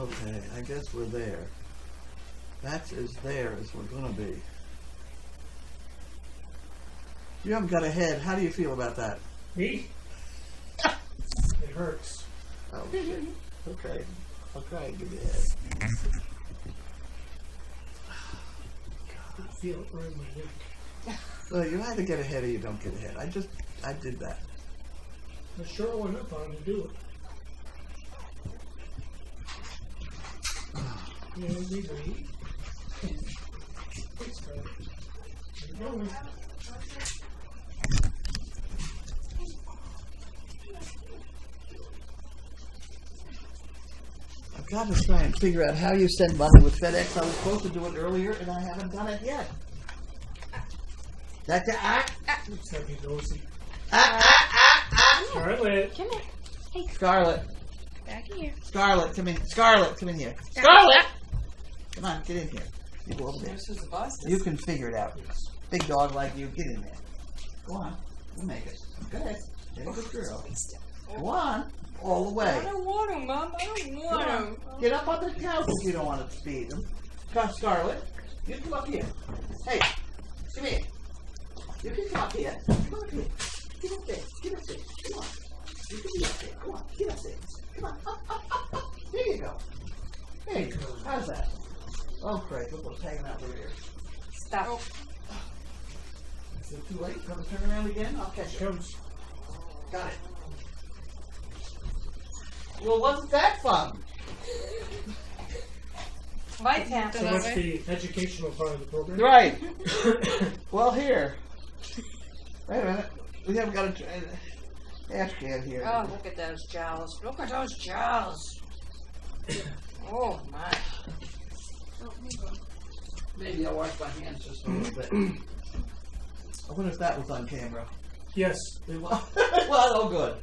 Okay, I guess we're there. That's as there as we're gonna be. You haven't got a head. How do you feel about that? Me? It hurts. Oh, shit. Okay. I'll try and give you a head. I feel it right in my neck. Well, you either get a head or you don't get a head. I did that. I sure went up on to do it. Yeah, we breathe. It's good. I've got to try and figure out how you send money with FedEx. I was supposed to do it earlier, and I haven't done it yet. That's it. It's gotta be nosy. Scarlet. Come here. Hey. Scarlet. Back here. Scarlet, come in. Scarlet, come in here. Scarlet! Come on, get in here. You go over there. You can figure it out. Big dog like you, get in there. Go on. We'll make it. Go ahead. Get a good girl. Go on. All the way. I don't want him, Mom. I don't want him. Get up on the couch if you don't want to speed him. Come, Scarlet. You come up here. Hey, come here. You can come up here. Come up here. Get up there. Get up there. Come on. You can be up there. Come on. Get up there. Come on. Up. There you go. There you go. How's that? Oh, Craig, look what's hanging out the rear. Stop. Oh. Is it too late? Want to turn around again? I'll catch it. Got it. Well, wasn't that fun? My tap. So that's the educational part of the program. Right. Well, here. Wait a minute. We haven't got a trash can here. Oh, look at those jowls. Look at those jowls. Oh, my. Maybe I'll wash my hands just a little bit. I wonder if that was on camera. Yes. It was. Well, oh, good.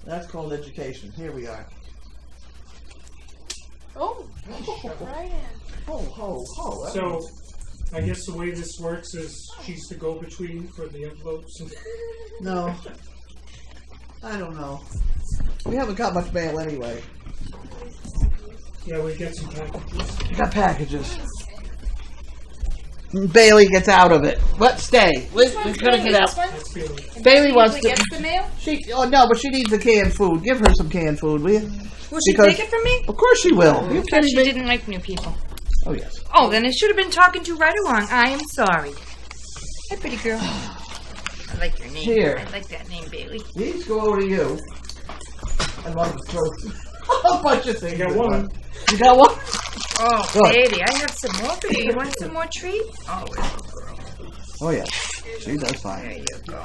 That's called education. Here we are. Oh, right in. Ho. So, I guess the way this works is she's the go-between for the envelopes. No. I don't know. We haven't got much mail anyway. Yeah, we get some packages. We got packages. Bailey gets out of it. But stay. We're gonna get out. That's Bailey. Bailey wants to. Gets the mail? No, but she needs the canned food. Give her some canned food, will you? Will she take it from me? Of course she will. You I thought kidding she me? didn't like new people. Oh yes. Oh, then it should have been talking to right along. I am sorry. Hi, pretty girl. I like your name. Here. I like that name, Bailey. These go over to you. I love to throw a bunch of things. You got one. You got one? Oh, Good. baby, I have some more for you. You want some more treat? Oh, little girl. Oh yeah. She does There fine. you go.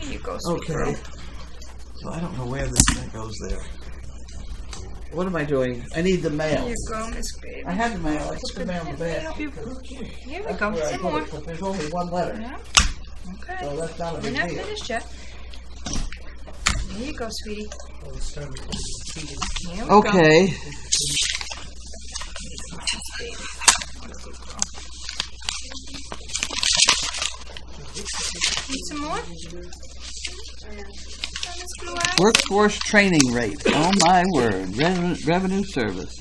There you go, sweet girl. Okay. So I don't know where this thing goes there. What am I doing? I need the mail. Here you go, Miss Baby. I had the mail. I put the mail in the bag. Here we That's go. where I Some put more. it, but there's only one letter. Yeah. Okay. So that's not a We're big not deal. finished yet. Here you go, sweetie. All this time we can see it. Here we go. Okay. Need some more? Workforce training rate. Oh my word. Revenue service.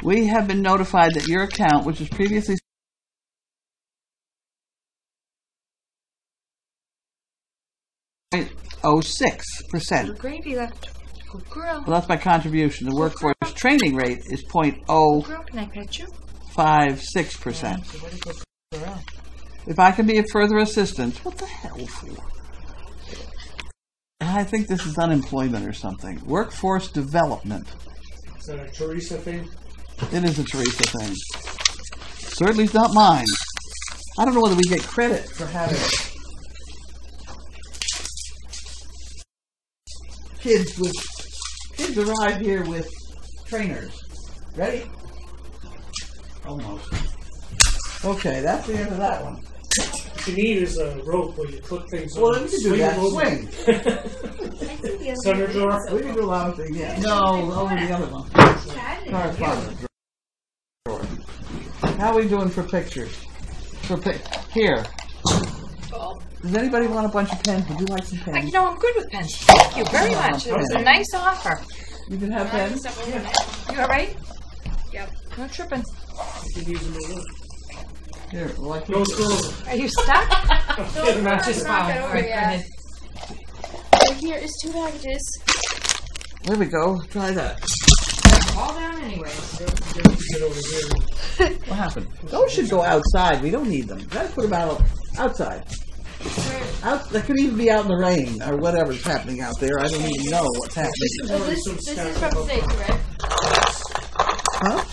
We have been notified that your account, which was previously 0.06%. Gravy left. Good girl. Well, that's my contribution. The workforce training rate is Girl, can I pet you? 0.056%. If I can be of further assistance, what the hell for? I think this is unemployment or something. Workforce development. Is that a Teresa thing? It is a Teresa thing. Certainly it's not mine. I don't know whether we get credit for having kids arrive here with trainers. Ready? Almost. Okay, that's the end of that one. What you need is a rope where you clip things Well, on. we can do that. Swing. Center drawer. We can do a lot of things. Yeah. No, over the other one. Correspondence drawer. How are we doing for pictures? Here. Does anybody want a bunch of pens? Would you like some pens? You know, I'm good with pens. Thank you very much. It was a nice offer. You can have pens? You all right? Yep. No tripping. Here, like No scrolls. Are you stuck? Get them out. Just All right, go ahead. Right here is 2 packages. There we go. Try that. All down anyway. Get over here. What happened? Those should go outside. We don't need them. Gotta put them out outside. They could even be out in the rain or whatever's happening out there. I don't even know what's happening. So this is from Snake, right? Huh?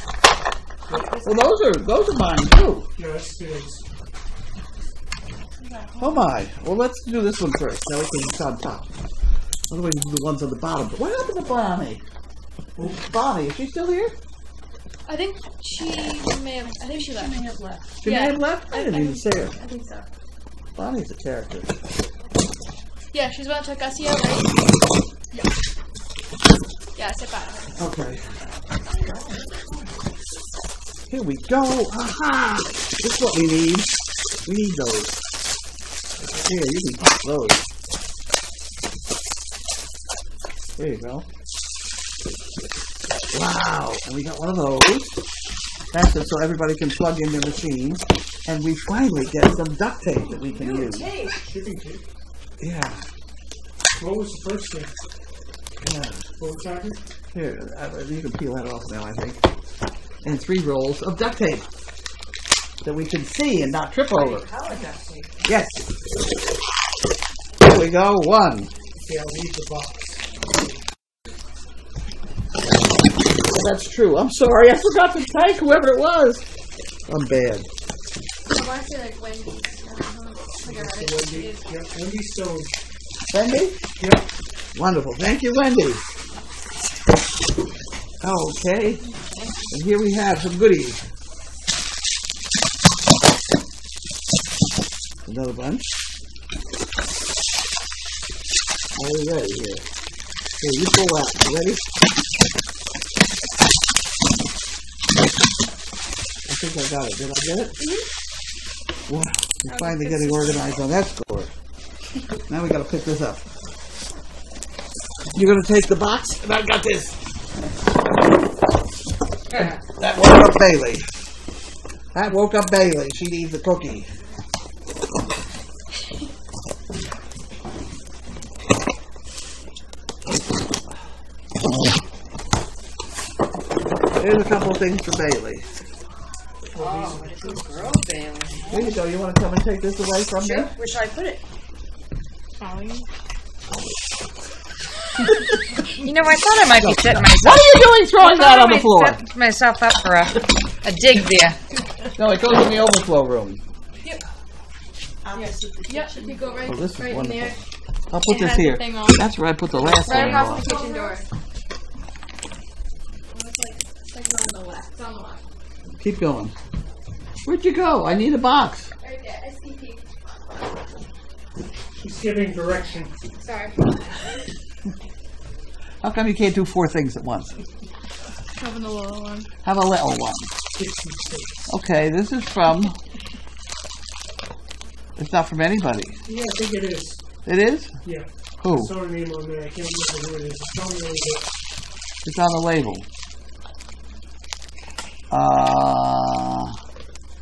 Well, those are mine too. Yes, it is. Oh my. Well, let's do this one first. Now we can on top. Otherwise, we do the ones on the bottom. What happened to Bonnie? Bonnie, is she still here? I think she may have. I think she left. She may have left? I didn't even see her. I think so. Bonnie's a character. Yeah, she's about to check us out, right? Yeah. Yeah, I said bye. Okay. Here we go. Aha! This is what we need. We need those. Here, you can pop those. There you go. Wow! And we got one of those. That's it, so everybody can plug in their machine. And we finally get some duct tape that we can use. Shipping tape. Yeah. What was the first thing? Yeah. Full package? Here, you can peel that off now, I think. And 3 rolls of duct tape that we can see and not trip over. Yes. There we go. 1. Yeah, leave the box. That's true. I'm sorry. I forgot to thank whoever it was. I'm bad. I want to say like Wendy's. Wendy. Yep, Wendy Stone. Wendy? Yep. Wonderful. Thank you, Wendy. Okay. And here we have some goodies. Another bunch. Are we ready here? Here, you pull out. You ready? I think I got it. Did I get it? Mm-hmm. Wow. We're finally getting organized on that score. Now we got to pick this up. You're going to take the box, and I've got this. That woke up Bailey. That woke up Bailey. She needs a cookie. Here's a couple of things for Bailey. Oh, what a good girl, Bailey. Here you go. You want to come and take this away from me? Where should I put it? You know, I thought I might be setting myself. What are you doing throwing that on the floor? Set myself up for a dig there. No, it goes in the overflow room. Yep, you go right, Oh, this is right in wonderful. there. I'll put It this has the here. thing on. That's where I put the last Right one across on. the kitchen door. It's like on the left. It's on the left. Keep going. Where'd you go? I need a box. Right there. SDP. She's giving direction. Sorry. How come you can't do 4 things at once? Having the little one. Have a little one. Okay, this is from... It's not from anybody. Yeah, I think it is. It is? Yeah. Who? I saw her name on there. I can't remember who it is. It's on the label. It's on the label.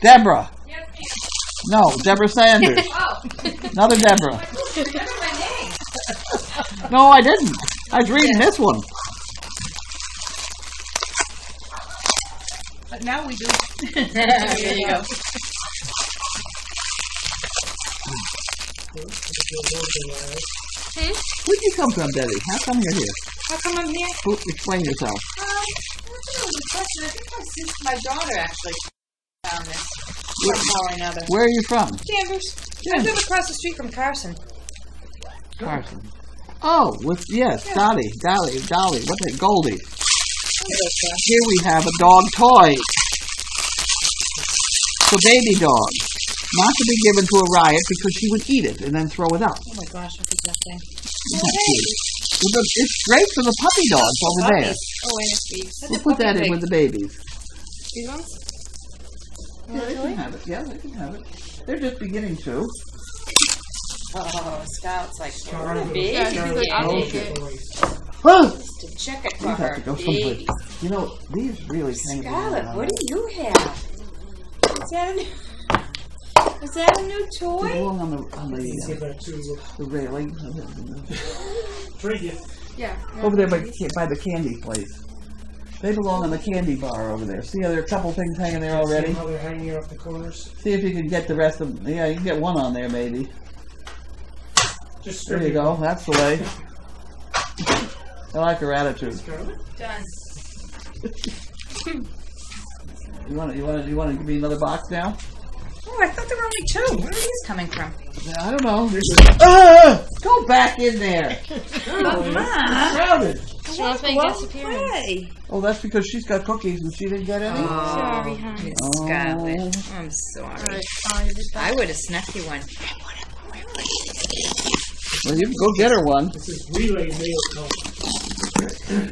Deborah. Yep. No, Deborah Sanders. Oh. Another Deborah. Remember my name. No, I didn't. I was reading this one. But now we do. There you go. Where'd you come from, Debbie? How come you're here? How come I'm here? Explain yourself. I think my daughter actually found this. Somehow or another. Where are you from? Danvers. Yeah. I live across the street from Carson. Carson. Oh, yes, Dolly, what's it, Goldie. Here we have a dog toy. It's a baby dog. Not to be given to a riot because she would eat it and then throw it out. Oh my gosh, look at that thing. Isn't that cute? Well, it's great for the puppy dogs over there. Oh, and it's beef. We'll put that in with the babies. These ones? Yeah, they can have it. Yeah, they can have it. They're just beginning to. Oh, Scout's like, Scarlet. baby. Yeah, she's like, I'll Oh, take it. Whoa! To check it You for have her to go someplace. baby. You know, these really kind of. Scarlet, what do you have? Is that a new They toy? belong on Give that to the railing. Drink it. Yeah. Over there by the candy place. They belong on the candy bar over there. See how there are a couple things hanging there already? See how they're hanging off the corners? See if you can get the rest of them. Yeah, you can get one on there maybe. Just There you go. That's the way. I like her attitude. Scarlet? Done. You want to give me another box now? Oh, I thought there were only two. Where are these coming from? I don't know. Go back in there. Crowded. She wants to make a disappearance. Hey. Oh, that's because she's got cookies and she didn't get any. Sorry, honey. Miss Scarlet. I'm sorry. I would have snuck you one. Well, you can go get her one. This is relay mail call.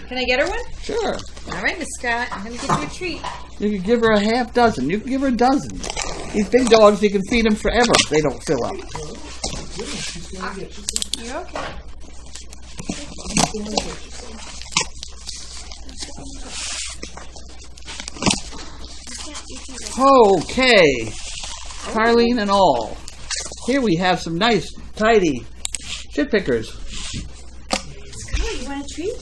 Can I get her one? Sure. All right, Miss Scott. I'm going to give you a treat. You can give her a half dozen. You can give her a dozen. These big dogs, you can feed them forever. They don't fill up. You okay? Okay. Carlene and all. Here we have some nice, tidy shit pickers. Scarlet, you want a treat?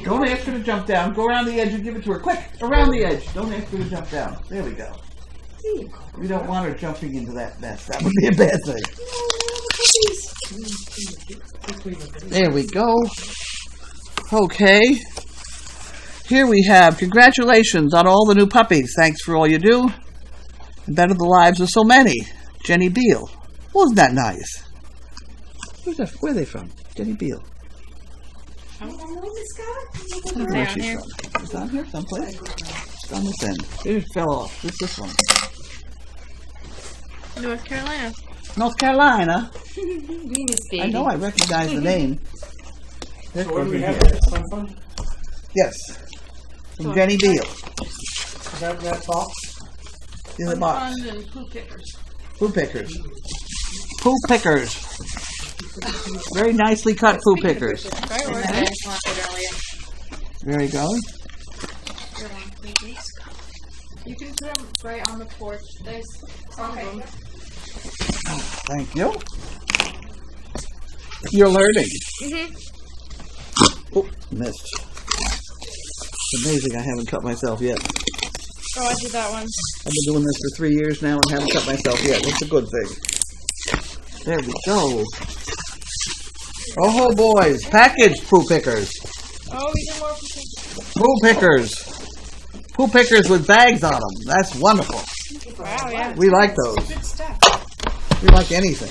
Don't ask her to jump down. Go around the edge and give it to her. Quick! Around the edge. Don't ask her to jump down. There we go. We don't want her jumping into that mess. That would be a bad thing. There we go. Okay. Here we have congratulations on all the new puppies. Thanks for all you do. And better the lives of so many. Jenny Beal. Wasn't that nice? Where are they from? Jenny Beal. I don't know where she's from. It's on here someplace. It's on this end. It fell off. It's this one. North Carolina. North Carolina. Venus, baby. I know I recognize the name. So what do we have there? Fun fun? Yes. From Jenny Beal. Is that box? In the box. Fun and poo pickers. Poo pickers. Poo pickers. Very nicely cut poo pickers. Right, I or just wanted it earlier. There you go. you can put them right on the porch. There's some of them. Thank you. You're learning. Oh, missed. It's amazing I haven't cut myself yet. Oh, I did that one. I've been doing this for 3 years now and haven't cut myself yet. It's a good thing. There we go. Oh, boys. Packaged poo pickers. Oh, we did more poo pickers. Poo pickers. Poo pickers with bags on them. That's wonderful. Wow, yeah. We like those. Good stuff. We like anything.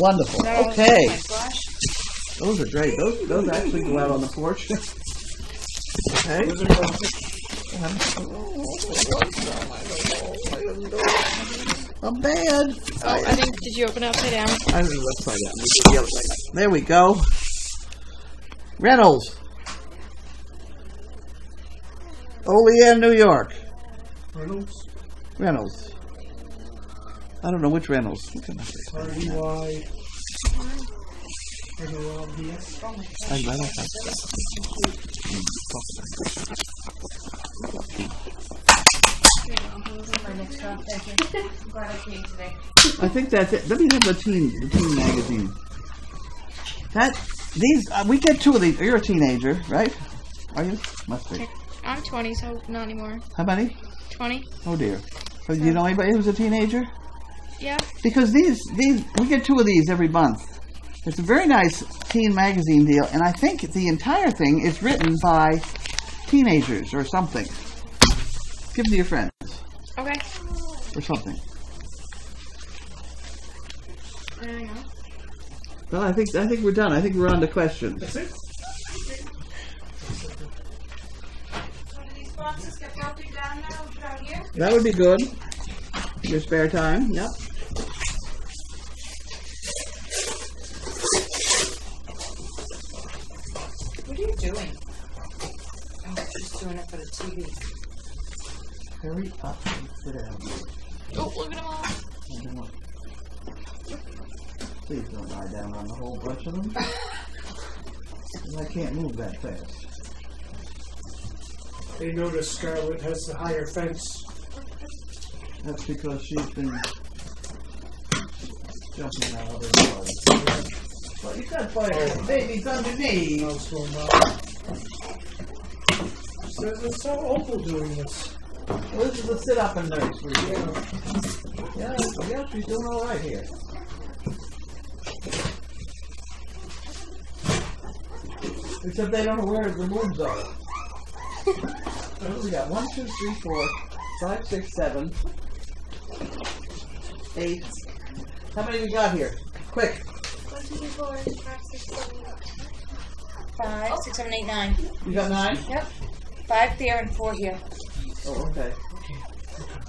Wonderful. Oh Okay. my gosh. Those are great. Those actually go out on the porch. Okay. I'm bad. Oh, I think, did you open it upside down? I was upside down. We did the other side. There we go. Reynolds. Olean, New York. Reynolds? Reynolds. I don't know which Reynolds. What can I say? R-E-Y. R-E-Y-D-S. I like that. My next job, thank you. I'm glad I came today. I think that's it. Let me have the teen magazine. We get 2 of these. You're a teenager, right? Are you? Must be. I'm 20, so not anymore. How many? 20? Oh dear. Do you know anybody who's a teenager? Yeah. Because we get 2 of these every month. It's a very nice teen magazine deal, and I think the entire thing is written by teenagers or something. Give them to your friends. Okay. Or something. There you go. Well, I think we're done. I think we're on to questions. That's it? So do these boxes get broken down now out here? That would be good. Your spare time. Yep. What are you doing? Oh, she's doing it for the TV. Hurry up and sit down. Oh, look at them all. Please don't lie down on the whole bunch of them. 'Cause I can't move that fast. They notice Scarlet has the higher fence. That's because she's been jumping out of her body. Well, you got fire babies underneath. I was going on. Says it's so awful doing this. Well, this is a sit-up and nurse for you. Yeah, she's doing all right here. Except they don't know where the moves are. We got 1, 2, 3, 4, 5, 6, 7, 8. How many we got here? Quick. 1, 2, 3, 4, 5, 6, 7, 5, 6, 7, 8, 9. You got 9? Yep. 5 there and 4 here. Oh, okay.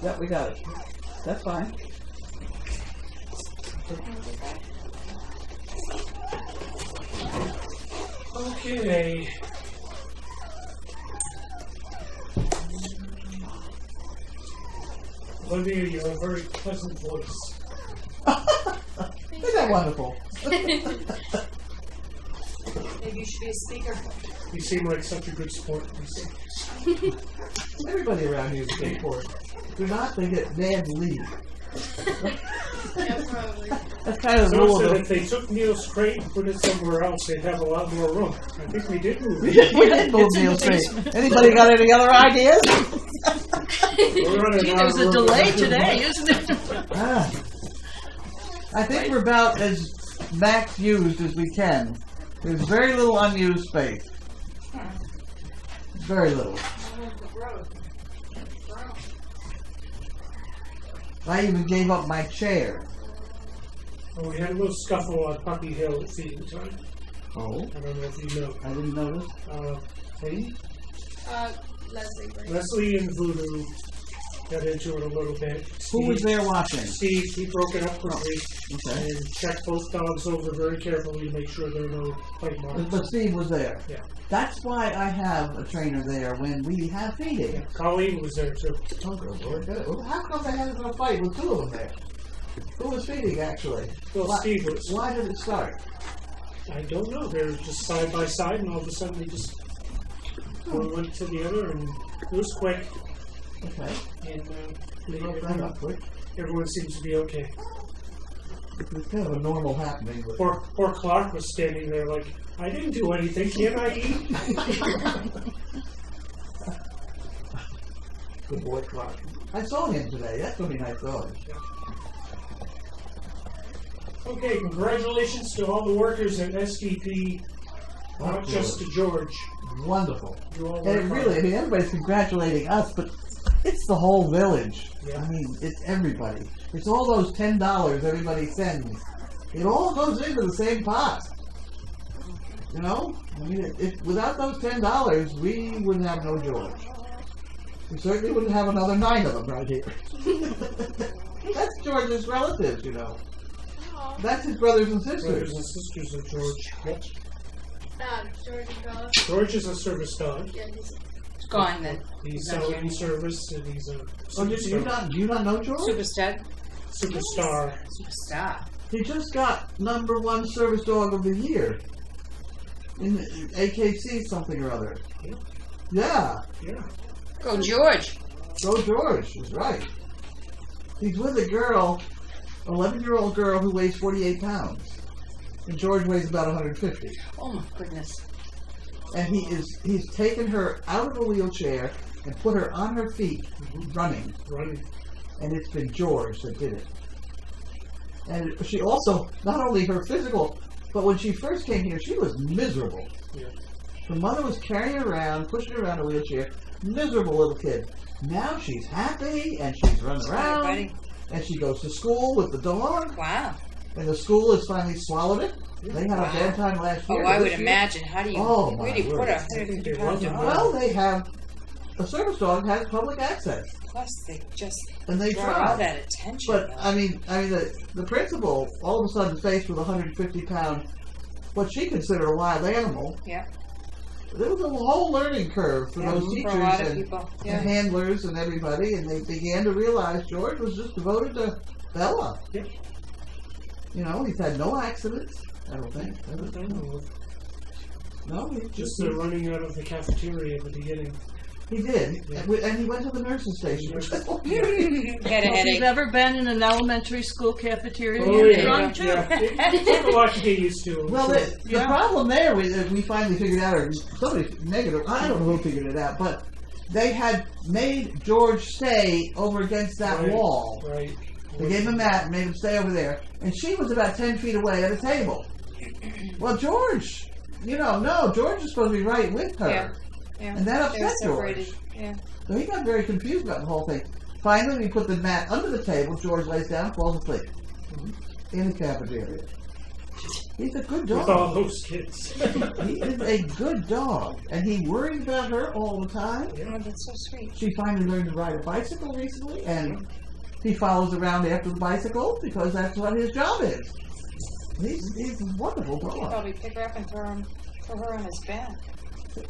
Yep, we got it. That's fine. Okay. Olivia, you have a very pleasant voice. Isn't that wonderful? Maybe you should be a speaker. You seem like such a good sport, Lisa. Everybody around here is a big sport. Do not think it bad lead. Yeah, probably. That's kind of the So rule said of if they took Neil's crate and put it somewhere else, they'd have a lot more room. I think we did move We it. did move Neil's Street. Anybody got any other ideas? We're running Gee, out there's of a room. delay today, isn't it? Ah. I think we're about as max used as we can. There's very little unused space. Very little. I even gave up my chair. Well, we had a little scuffle on Puppy Hill at feeding time. Oh, I don't know if you know. I didn't notice. Hey? Leslie. Right? Leslie and Voodoo got into it a little bit. Who was there watching? Steve, he broke it up quickly Okay. and checked both dogs over very carefully to make sure there were no bite marks. But Steve was there. Yeah. That's why I have a trainer there when we have feeding. Colleen was there too. Oh, good Lord. Well, how come they had a fight with 2 of them there? Who was feeding, actually? Well, Steve was. Why did it start? I don't know. They were just side by side, and all of a sudden they just one went to the other, and it was quick. Okay. And Quick. everyone seems to be okay. It's kind of a normal happening. But Poor Clark was standing there like, I didn't do anything. Can't I eat? Good boy, Clark. I saw him today. That's when I saw him. Okay, congratulations to all the workers at SDP, not just to George. Wonderful. You all And work it hard. really, I mean, everybody's congratulating us, but it's the whole village. Yeah. I mean, it's everybody. It's all those $10 everybody sends. It all goes into the same pot. You know? I mean, without those $10, we wouldn't have no George. We certainly wouldn't have another 9 of them right here. That's George's relatives, you know. That's his brothers and sisters. Brothers and sisters of George. Yep. George and dog. George is a service dog. Yeah, he's It's gone then. He's not selling here. service, and he's a Oh, do you not know George? Super stud. superstar. Superstar. He just got #1 service dog of the year in the AKC something or other. Yeah. Yeah, Yeah. Go George. go George is right. He's with a girl, 11-year-old girl who weighs 48 pounds, and George weighs about 150. Oh my goodness. And he's taken her out of a wheelchair and put her on her feet, running. Running. And it's been George that did it. And she also, not only her physical, but when she first came here, she was miserable. Yeah. Her mother was carrying her around, pushing her around a wheelchair. Miserable little kid. Now she's happy, and she's running around, Buddy. and she goes to school with the dog, Wow. and the school has finally swallowed it. They had a bad time last year. Oh, I would This year- imagine. How do you Oh, my really put word. a I think they 150-pound love him. dog? Well, they have, a service dog has public access, Plus, they just and they draw try. all that attention. But though. I mean, the principal all of a sudden faced with a 150-pound, what she considered a wild animal. Yeah. There was a whole learning curve for Yeah, those for a teachers lot of and, people. and Yeah. handlers and everybody, and they began to realize George was just devoted to Bella. Yep. You know, he's had no accidents. I don't think. I don't know. No, he Just the running out of the cafeteria at the beginning. He did, Yeah. and he went to the nursing station. Had a Well, if headache. you've ever been in an elementary school cafeteria, Oh, you're yeah. drunk too. It took a lot to get used to. Well, the problem there we finally figured out, or somebody negative, I don't know who figured it out, but they had made George stay over against that Right, wall. Right. They gave him a mat and made him stay over there, and she was about 10 feet away at a table. Well, George, no, George is supposed to be right with her. Yeah. Yeah. And that They were upset George. separated. Yeah. So he got very confused about the whole thing. Finally, we put the mat under the table. George lays down, falls asleep in the cafeteria. He's a good With all dog. those kids. He is a good dog, and he worries about her all the time. Oh, that's so sweet. She finally learned to ride a bicycle recently, and he follows around after the bicycle because that's what his job is. He's a wonderful He'd dog. probably pick her up and throw her on his back.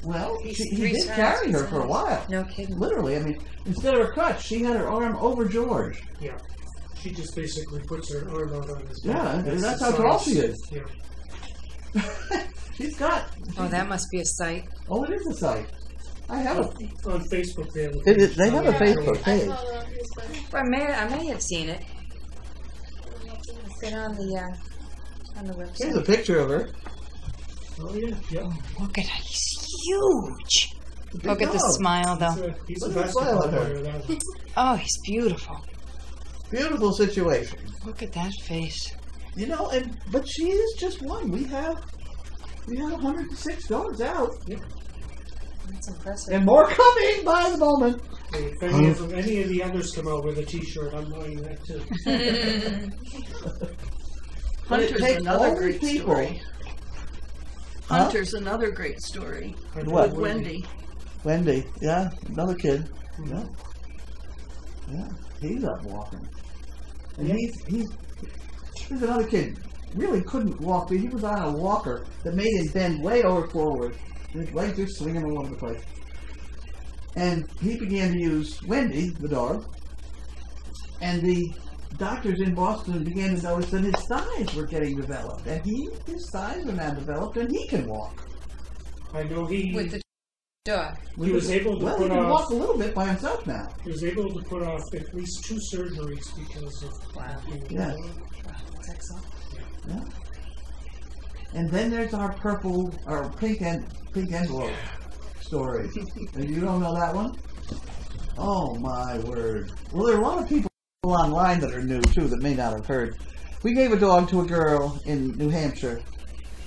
Well, He's he 3 did times carry her his for a size. while. No kidding. Literally, I mean, instead of her crutch, she had her arm over George. Yeah. She just basically puts her arm out on his Yeah, back. that's the how tall size. she is. Yeah. She's got. Oh, that must be a sight. Oh, it is a site. I have it. On Facebook, they have a It is- they have a page. Facebook I page. follow her on Facebook. I may have seen it. It's been on the website. Here's a picture of her. Oh, yeah. Yep. Look at her. He's huge. Big Look at the dog. smile, though. He's Look a at the smile basketball on her. player. That one. Oh, he's beautiful. Beautiful situation. Look at that face. But she is just one. We have 106 dogs out, That's impressive. and more coming by the moment. Hey, if any of the others come out with a T-shirt, I'm buying that too. But it Hunter's takes another all great these people. story. Huh? Hunter's another great story. What? With Wendy. Wendy, yeah, another kid. Mhm. Yeah, he's up walking, and Yeah. there's another kid. Really couldn't walk, but he was on a walker that made him bend way over forward. His legs are swinging all over the place. And he began to use Wendy, the dog, and the doctors in Boston began to notice that his thighs were getting developed, and his thighs are now developed, and he can walk. I know With the dog. He was able to well, put he can off- walk a little bit by himself now. He was able to put off at least 2 surgeries because of Yeah. That's excellent. Yeah. And then there's our pink envelope story. And you don't know that one? Oh my word. Well, there are a lot of people online that are new too that may not have heard. We gave a dog to a girl in New Hampshire,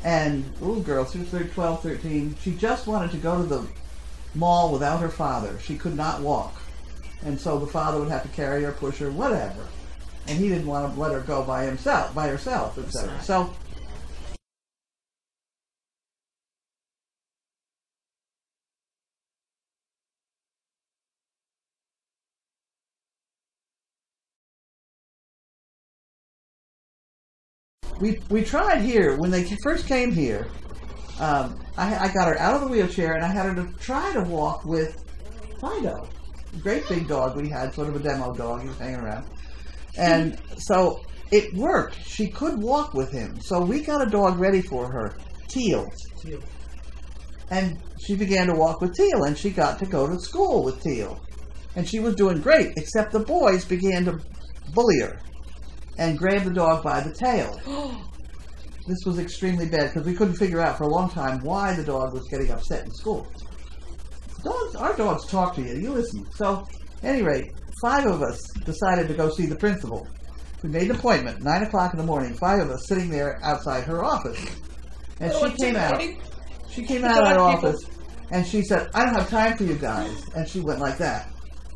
and a little girl, she was 12, 13. She just wanted to go to the mall without her father. She could not walk. And so the father would have to carry her, push her, whatever. And he didn't want to let her go by herself, etc. So we tried here when they first came here. I got her out of the wheelchair and I had her to try to walk with Fido, great big dog we had, sort of a demo dog. He was hanging around, and so it worked. She could walk with him. So we got a dog ready for her, Teal, and she began to walk with Teal, and she got to go to school with Teal, and she was doing great. Except the boys began to bully her and grab the dog by the tail. This was extremely bad because we couldn't figure out for a long time why the dog was getting upset in school. Our dogs talk to you. You listen. So, at any rate, 5 of us decided to go see the principal. We made an appointment, 9 o'clock in the morning, 5 of us sitting there outside her office. And she came out. She came out of her office and she said, "I don't have time for you guys." And she went like that.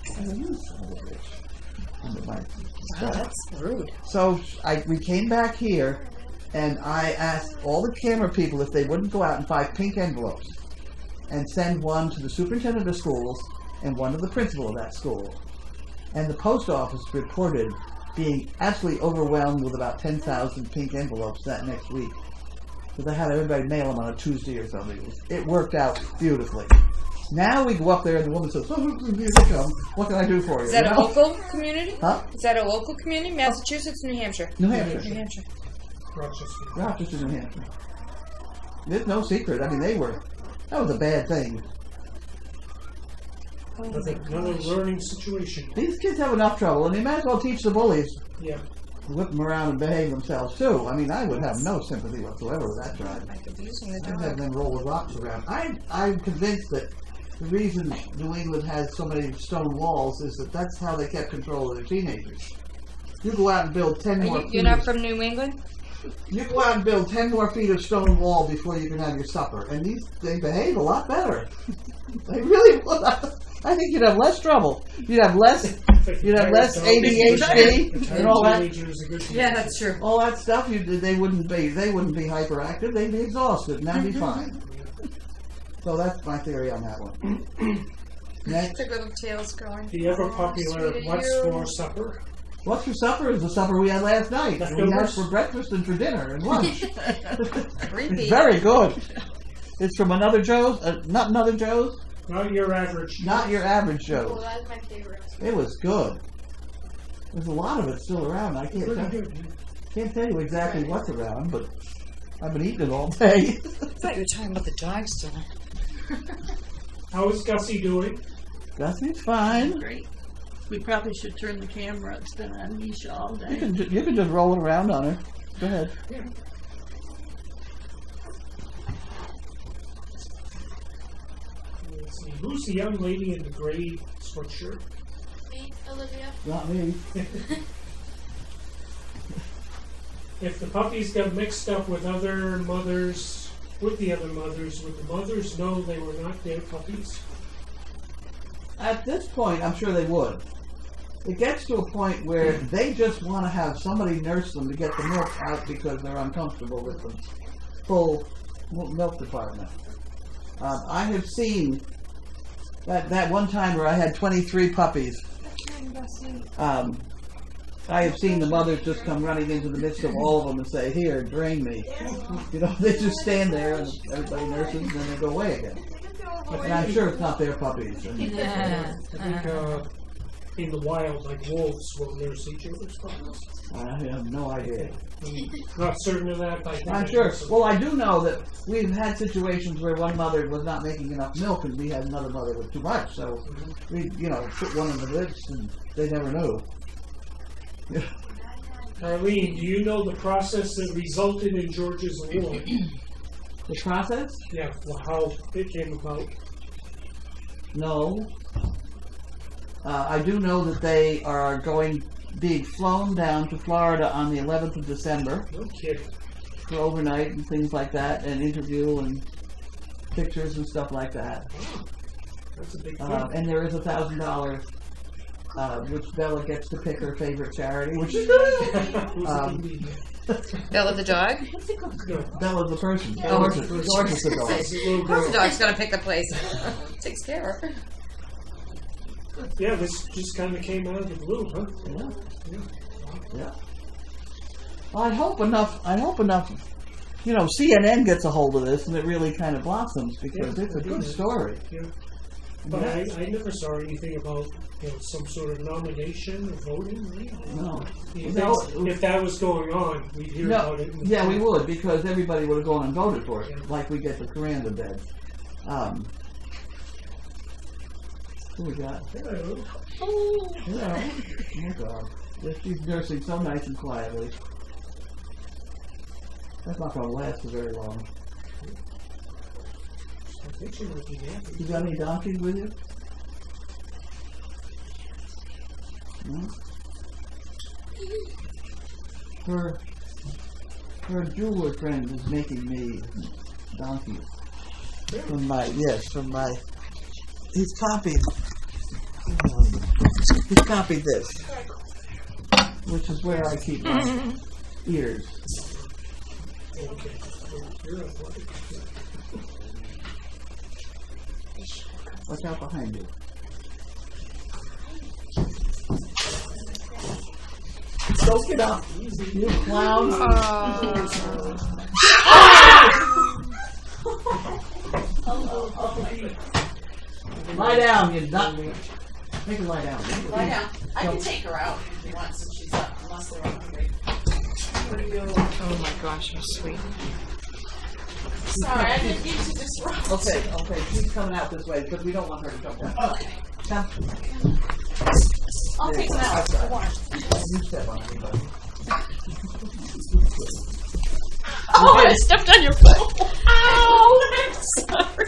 I said, "You son of a bitch." Wow, that's rude. So we came back here, and I asked all the camera people if they wouldn't go out and buy pink envelopes and send one to the superintendent of schools and one to the principal of that school. And the post office reported being absolutely overwhelmed with about 10,000 pink envelopes that next week. Because I had everybody mail them on a Tuesday or something. It worked out beautifully. Now we go up there and the woman says, "Oh, here they come. What can I do for you?" Is that You a know? local community? Huh? Is that a local community? Massachusetts, New Hampshire? New Hampshire. New Hampshire. Rochester, New Hampshire. There's no secret. I mean, that was a bad thing. Another learning situation. These kids have enough trouble, and they might as well teach the bullies. Yeah. Whip them around and behave themselves, too. I mean, I would have no sympathy whatsoever with that tribe. I'd have them roll with rocks around. I'm convinced that the reason New England has so many stone walls is that that's how they kept control of their teenagers. You go out and build 10 more feet. You're not from New England? You go out and build 10 more feet of stone wall before you can have your supper. And they behave a lot better. They really would. I think you'd have less trouble. You'd have less ADHD and all that. Yeah, that's true. All that stuff. They wouldn't be hyperactive. They'd be exhausted, and that'd be fine. So that's my theory on that one. Next. The little tail's going. The ever popular what's for supper? What's for supper is the supper we had last night. We had for breakfast and for dinner and lunch. Creepy. Very good. It's from another Joe's, not another Joe's. Not your average. Not your average Oh, Joe's. that's my favorite. It was good. There's a lot of it still around. I can't tell you exactly what's around, but I've been eating it all day. I thought you were talking about the dogs still. How is Gussie doing? Gussie's fine. Great. We probably should turn the camera. It's been on Misha all day. You can just roll it around on her. Go ahead. Yeah. Let's see. Who's the young lady in the gray sweatshirt? Me, Olivia. Not me. If the puppies got mixed up with other mothers, would the mothers know they were not their puppies? At this point, I'm sure they would. It gets to a point where they just want to have somebody nurse them to get the milk out because they're uncomfortable with the full milk department. I have seen that one time where I had 23 puppies. I have seen the mothers just come running into the midst of all of them and say, "Here, drain me." You know, they just stand there and everybody nurses and then they go away again. And I'm sure it's not their puppies. Yeah. I think in the wild, like wolves will nurse each other's puppies. I have no idea. I'm not certain of that. But I'm sure. Well, I do know that we've had situations where one mother was not making enough milk and we had another mother with too much. So we, put one in the lips and they never knew. Arlene, do you know the process that resulted in George's award? The process? Yeah, well, how it came about. No. I do know that they are being flown down to Florida on the 11th of December. No kidding. For overnight and things like that, and interview and pictures and stuff like that. That's a big thing. And there is $1,000, which Bella gets to pick her favorite charity, which is good. Bella the dog? Bella's the person. Oh, George is the dog. Of course the dog's gonna pick the place. Takes care of her. Yeah, this just kind of came out of the blue, huh? Yeah. Well, I hope enough, CNN gets a hold of this and it really kind of blossoms because it's a good story. Yeah. But I never saw anything about some sort of nomination or voting. Right? No. If that was going on, we'd hear about it. Yeah, we would because everybody would have gone and voted for it, like we get the Coranda bed. Who we got? Hello. Hello. Oh God. She's nursing so nice and quietly. That's not going to last for very long. I think she might be happy. You got any donkeys with you? No? Her jeweler friend is making me donkeys. He's copied this, which is where I keep my ears. Okay. Watch out behind you. Soak it up, you clown. Lie down, you nut. Make her lie down. Lie down. I can take her out if you want since she's up, unless they're hungry. Oh my gosh, how sweet. Sorry, I didn't mean to disrupt. Okay, she's coming out this way because we don't want her to jump down. Okay. Come. I'll take them out. I want. You step on anybody. Oh, I stepped on your foot. Ow! I'm sorry.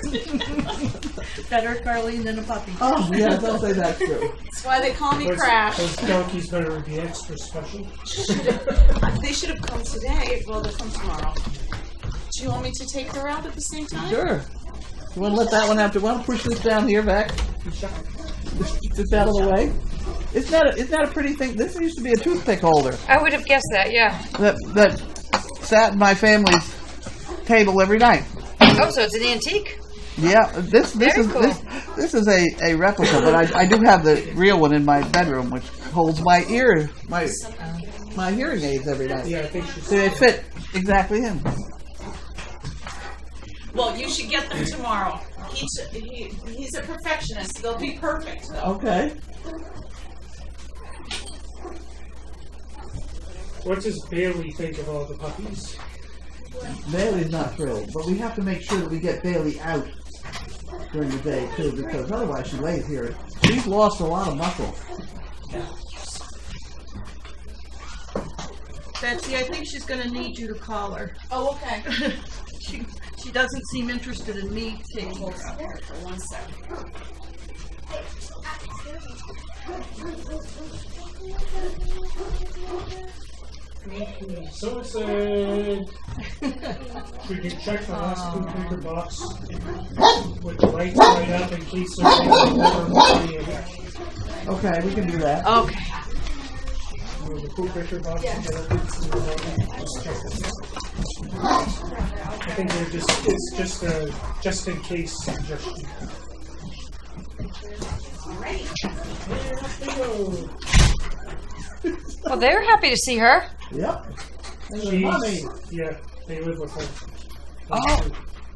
Better Carlene than a puppy. Oh, yeah, don't say that's true. That's why they call me Those- Crash. Those donkeys better be extra special. They should have come today. Well, they'll come tomorrow. Do you want me to take her out at the same time? Sure. You want to let that one have to? Want to push this down here back? This out of the way. Isn't that a pretty thing? This used to be a toothpick holder I would have guessed that, yeah. that sat in my family's table every night. Oh, so it's an antique? Yeah, this is a replica, but I do have the real one in my bedroom, which holds my hearing aids every night. Yeah, I think she's. So they fit exactly in. Well, you should get them tomorrow. He's a perfectionist. They'll be perfect, though. Okay. What does Bailey think of all the puppies? Bailey's not thrilled, but we have to make sure that we get Bailey out during the day too, because otherwise she lays here. She's lost a lot of muscle. Betsy, I think she's going to need you to call her. Oh, okay. She doesn't seem interested in me taking her out. For 1 second. Someone said we can check the last two paper box with the lights right up in case there's any water body in it. Okay, we can do that. Okay. Move the pool picture box together. Just check this out. I think it's just a just in case suggestion. Well, they're happy to see her. Yep. And mommy. Yeah, they live with her.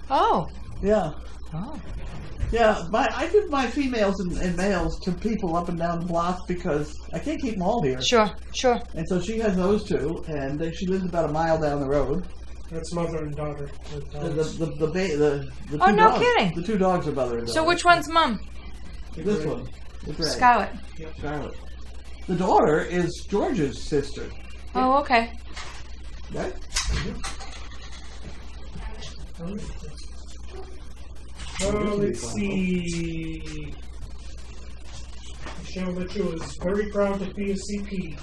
Oh. Yeah. Oh. Yeah, I give my females and males to people up and down the block because I can't keep them all here. Sure. And so she has those two, and she lives about a mile down the road. That's mother and daughter. The two Oh, no dogs, kidding. The two dogs are mother and daughter. So which one's mom? This one. The gray. Scarlet. Scarlet. The daughter is George's sister. Oh, okay. Right? Let's see. Michelle Mitchell is very proud to be a CP.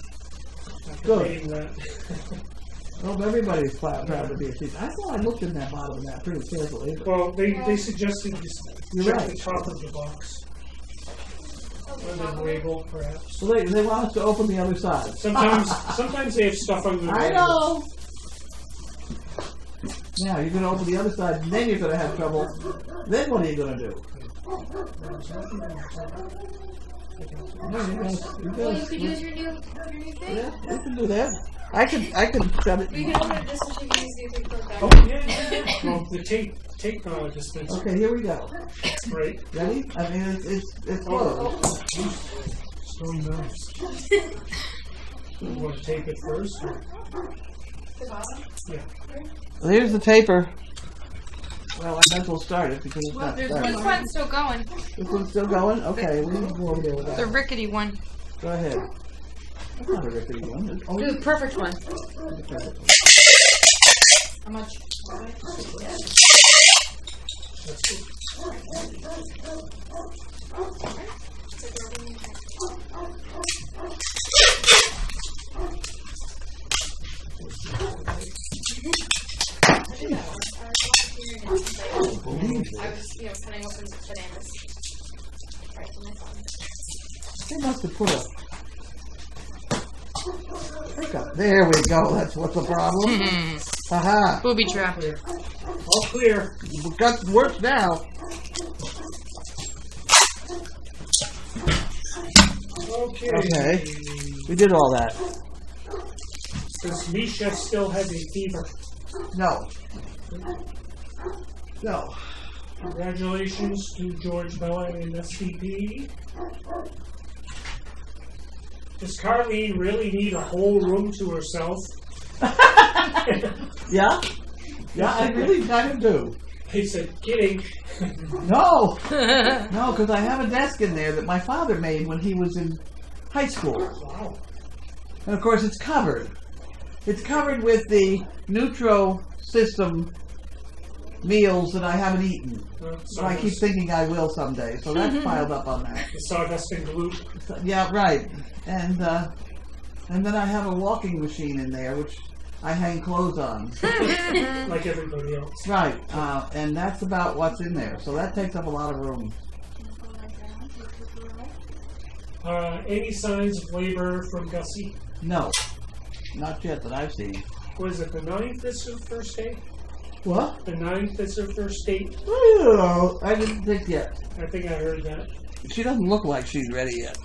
After Good. reading that. Well, everybody's proud to be a teacher. I thought I looked in that bottom of that pretty carefully. Well, they suggested you You're check right. the top of the box. Or the label, perhaps. So they want us to open the other side. Sometimes they have stuff under the I label. know. Now you're going to open the other side, and then you're going to have trouble. Then what are you going to do? Well, you could use your new thing. Yeah, we can do that. I can shut it. We can open it just so she can use the other thing. Oh, yeah. Well, the tape dispenser. Okay, here we go. Great. Ready? I mean, it's closed. So nice. You want to tape it first? Or? The bottom? Yeah. Well, here's the taper. Well, I might as well start it because it's Well, not there's started. This one's still going. This one's still going? Okay, we can go over there with The that. rickety one. Go ahead. That's not a rickety one. It's only The perfect one. How much? That's it. I don't believe I this. was, cutting open bananas. Right for my phone. They must have put a... There we go. That's what's the problem. Haha. Booby trap. Clear. All clear. We've got work now. Okay. Okay. We did all that. Does Misha still have a fever? No. No. Congratulations to George Bella and SDP. Does Carlene really need a whole room to herself? Yeah? Yeah, I really kind of do. He said, kidding. No! No, because I have a desk in there that my father made when he was in high school. Wow. And of course it's covered. It's covered with the Nutro system meals that I haven't eaten. But I keep thinking I will someday, so that's piled up on that. The sawdust and glue. Yeah, right. And then I have a walking machine in there, which I hang clothes on. Like everybody else. Right, and that's about what's in there. So that takes up a lot of room. Any signs of labor from Gussie? No, not yet that I've seen. Was it the 9th is her first day? What? The 9th is her first date? Oh, I didn't think yet. I think I heard that. She doesn't look like she's ready yet.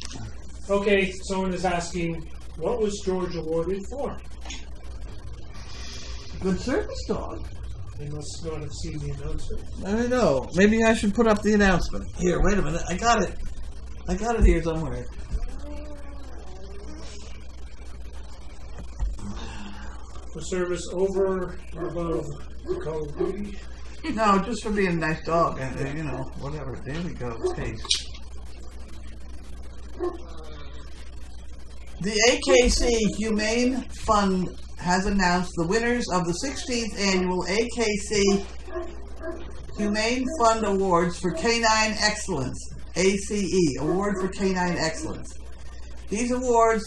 Okay, someone is asking, what was George awarded for? Good service dog. They must not have seen the announcement. I don't know. Maybe I should put up the announcement. Here, wait a minute. I got it. I got it here somewhere. For service over or above the Call of Duty? No, just for being a nice dog. You know, whatever. There we go. Taste. The AKC Humane Fund has announced the winners of the 16th annual AKC Humane Fund Awards for Canine Excellence. ACE, Award for Canine Excellence. These awards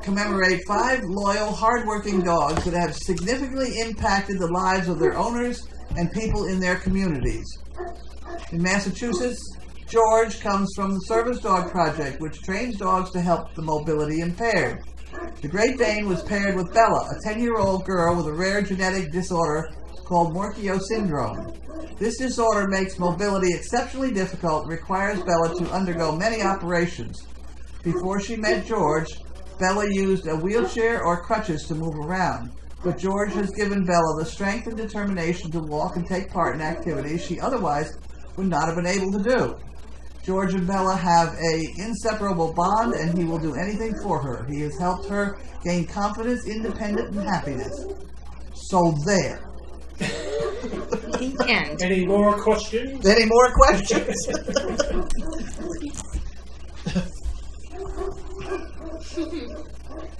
commemorate 5 loyal, hardworking dogs that have significantly impacted the lives of their owners and people in their communities. In Massachusetts, George comes from the Service Dog Project, which trains dogs to help the mobility impaired. The Great Dane was paired with Bella, a 10-year-old girl with a rare genetic disorder called Morquio syndrome. This disorder makes mobility exceptionally difficult and requires Bella to undergo many operations. Before she met George, Bella used a wheelchair or crutches to move around, but George has given Bella the strength and determination to walk and take part in activities she otherwise would not have been able to do. George and Bella have an inseparable bond, and he will do anything for her. He has helped her gain confidence, independence, and happiness. So there. The end. Any more questions? Any more questions?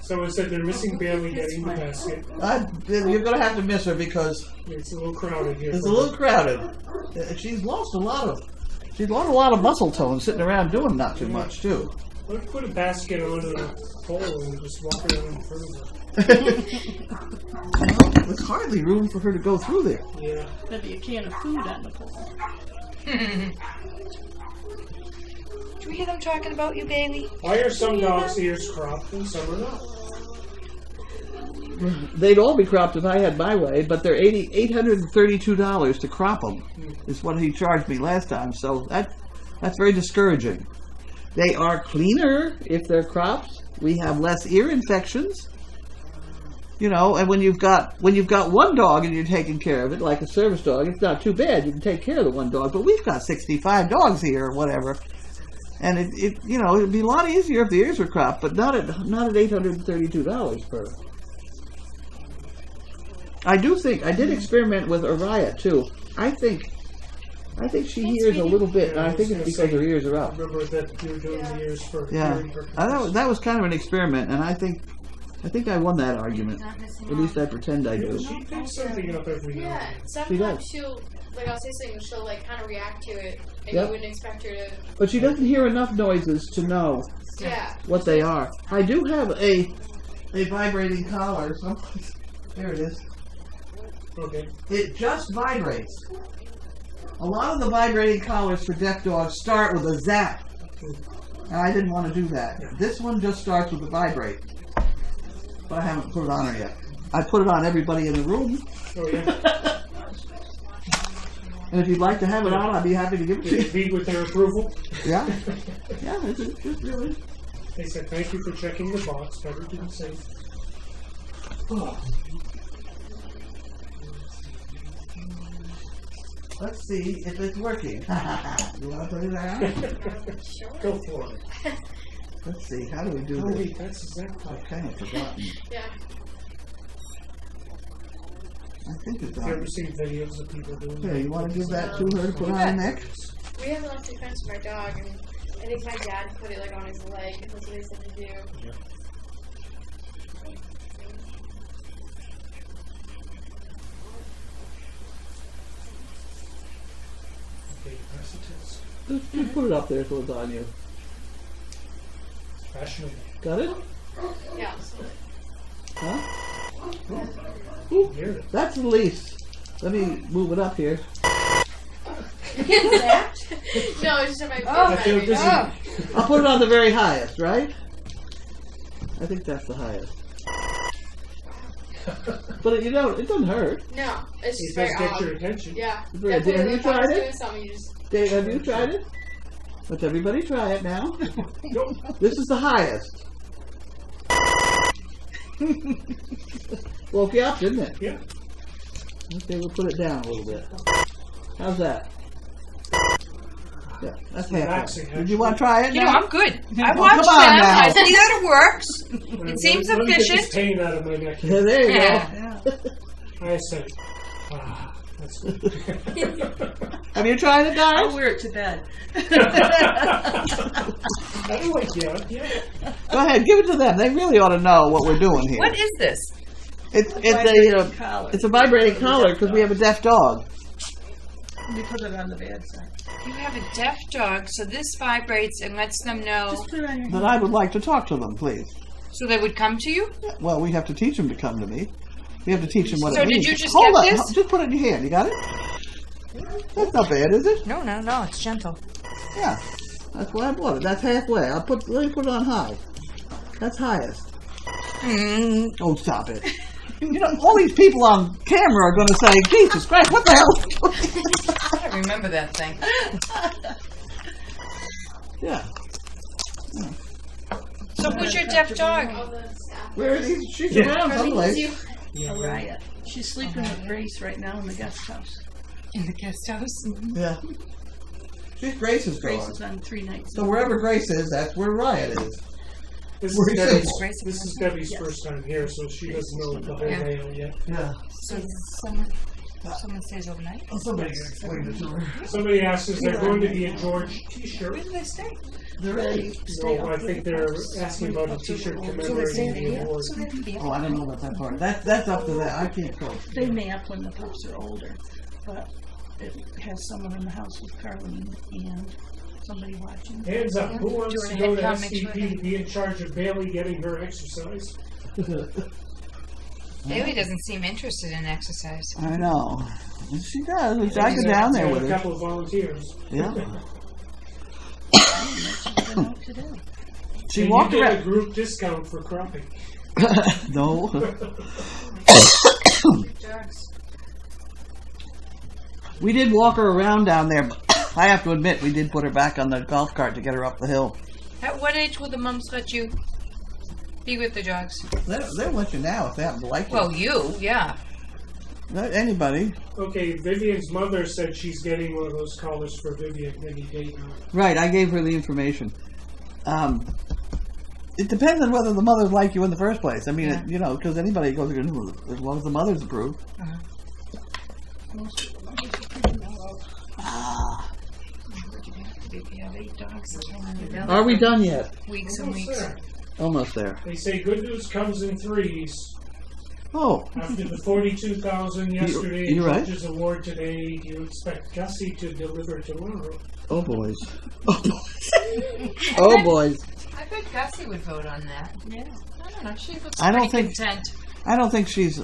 Someone said they're missing Bailey getting the basket. You're going to have to miss her because It's a little crowded here. it's a little crowded. She's lost a lot of muscle tone sitting around doing not too much too. Let's put a basket on a pole and just walk around in front of her. There's hardly room for her to go through there. Yeah. Maybe a can of food on the pole. Do we hear them talking about you, Bailey? Why are some dogs' ears cropped and some are not? They'd all be cropped if I had my way, but they're $832 to crop them, is what he charged me last time. So that's very discouraging. They are cleaner if they're cropped. We have less ear infections. You know, and when you've got one dog and you're taking care of it, like a service dog, it's not too bad. You can take care of the one dog. But we've got 65 dogs here or whatever, and it'd be a lot easier if the ears were cropped, but not at $832 per. I did experiment with Araya too. I think she hears a little bit, and I think it's because her ears are up. Remember that you were doing the ears for hearing purposes. That was kind of an experiment, and I think I won that argument. At least I pretend I do. She picks something up every now Yeah, and then. sometimes she'll, like, I'll say something, she'll, like, kind of react to it, and Yep. you wouldn't expect her to. But she doesn't hear enough noises to know Yeah. what they are. I do have a vibrating collar. There it is. Okay. It just vibrates. A lot of the vibrating collars for deaf dogs start with a zap. And I didn't want to do that. This one just starts with a vibrate. But I haven't put it on her yet. I put it on everybody in the room. Oh, yeah. And if you'd like to have it on, I'd be happy to give it to Did you. it meet with their approval? Yeah. Yeah, it's really. They said, thank you for checking the box. Better to be safe. Oh. Let's see if it's working. You want to put it on? Go for it. Let's see. How do we do Oh, this? wait, that's exactly. I've kind of forgotten. Yeah. I think it's Have you on. ever seen videos of people doing Here, you want to give that to her to put on Yeah. her neck? We have electric fence for our dog, and I think my dad put it like on his leg. That's what he said to do. Okay, press the test. Just put it up there so it's on you. Fascinating. Got it? Yeah, absolutely. Huh? Hear it. That's the least. Let me move it up here. No, it's just on my face. I feel this is I'll put it on the very highest, right? I think that's the highest. But it doesn't hurt. No, it's it just does very get odd. your attention. Yeah. Very- Definitely, have you like, when I was tried it? doing something, you just... Dave, have you tried it? Let's everybody try it now. Nope. This is the highest. Woke you up, didn't it? Yeah. Okay, we'll put it down a little bit. How's that? Yeah, that's Relaxing, halfway. Did you want to try it You know, now? I'm good. I Oh, watched come on them. now. I see that it works. It seems let me get efficient. this pain out of my neck. There you go. Yeah. I said, that's good. Have you tried it, I'll guys? wear it to bed. I don't like yeah. Go ahead, give it to them. They really ought to know what we're doing here. What is this? It's a vibrating collar because we have a deaf dog. You put it on the bedside. You have a deaf dog, so this vibrates and lets them know. Just put it on your But I would like to talk to them, please. So they would come to you? Well, we have to teach them to come to me. We have to teach them what So it did means. you just Hold get on. this? Just put it in your hand. You got it? That's not bad, is it? No, it's gentle. Yeah. That's why I bought it. That's halfway. Let me put it on high. That's highest. Oh, stop it. You know, all these people on camera are going to say, Jesus Christ, what the hell? I don't remember that thing. Yeah. So who's your deaf dog? All the staff. Where are these? She's Yeah. around someplace. Yeah. riot. She's sleeping with Grace right now in the guest house. In the guest house? Yeah. She's Grace's Grace dog. is on 3 nights. So wherever Grace is, that's where Riot is. This Where is he Debbie's, says- this is Debbie's Yes. first time here, so she doesn't know the whole Yeah. layout yet. Yeah. So someone stays overnight? Somebody can explain it to her. Somebody asked, is there going to be a George t-shirt? Where do they stay? There is. No, I think they're asking about a t-shirt commemorating the award. So they can be Oh, I don't know about that part. That's up to them. I can't go. They nap when the pups are older, but it has someone in the house with Carlene and somebody watching. Hands up, who wants to Doing go a to head count, make sure SDP to be in charge of Bailey getting her exercise? Bailey doesn't seem interested in exercise. I know. She does. I go down there with A her. couple of volunteers. Yeah. She's been out today. She And walked you get a around. group discount for cropping. No. Dogs. We did walk her around down there, but I have to admit, we did put her back on the golf cart to get her up the hill. At what age will the mums let you be with the dogs? They'll let you now if they happen to like you. Well, you, yeah. Not anybody. Okay, Vivian's mother said she's getting one of those collars for Vivian any day now. Right, I gave her the information. It depends on whether the mothers like you in the first place. I mean, Yeah. you know, because anybody goes as long as the mothers approve. Most of them are pretty mellow. You have 8 dogs that are on your belly Are we for done yet? weeks and Almost weeks. there. Almost there. They say good news comes in threes. Oh, After the 42,000 yesterday and you're right. Judge's award today, do you expect Gussie to deliver tomorrow? oh boys. Oh boys. Oh boys. I bet Gussie would vote on that. Yeah. I don't know. She looks I don't pretty think- content. I don't think she's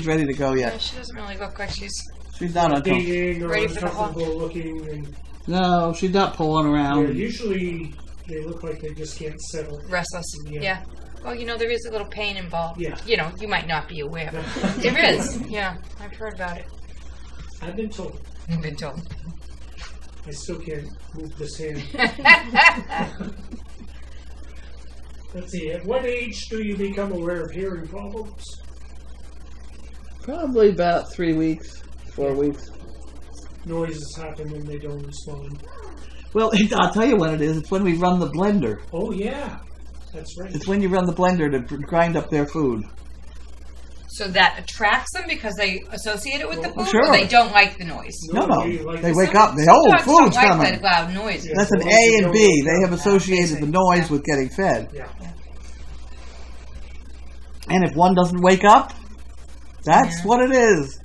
ready to go Yeah, yet. she doesn't really look like she's. She's not uncomfortable. Dating or Ready for the hawk. uncomfortable looking, and No, she's not pulling around. usually they look like they just can't settle. Restless. Yeah. Yeah. Well, you know, there is a little pain involved. Yeah. You know, you might not be aware, but there is. Yeah, I've heard about it. I've been told. I've been told. I still can't move this hand. Let's see, at what age do you become aware of hearing problems? Probably about 3 weeks, 4 weeks. Noises happen and they don't respond. Well, I'll tell you what it is. It's when we run the blender. Oh yeah, that's right. It's when you run the blender to grind up their food. So that attracts them because they associate it with the food, Sure. or they don't like the noise? No, they like they the wake sound. up. They Some oh, dogs food's don't coming. like the loud noises. That's an Yeah, A and don't B. like They have that. associated the noise Yeah. with getting fed. Yeah. And if one doesn't wake up, that's what it is.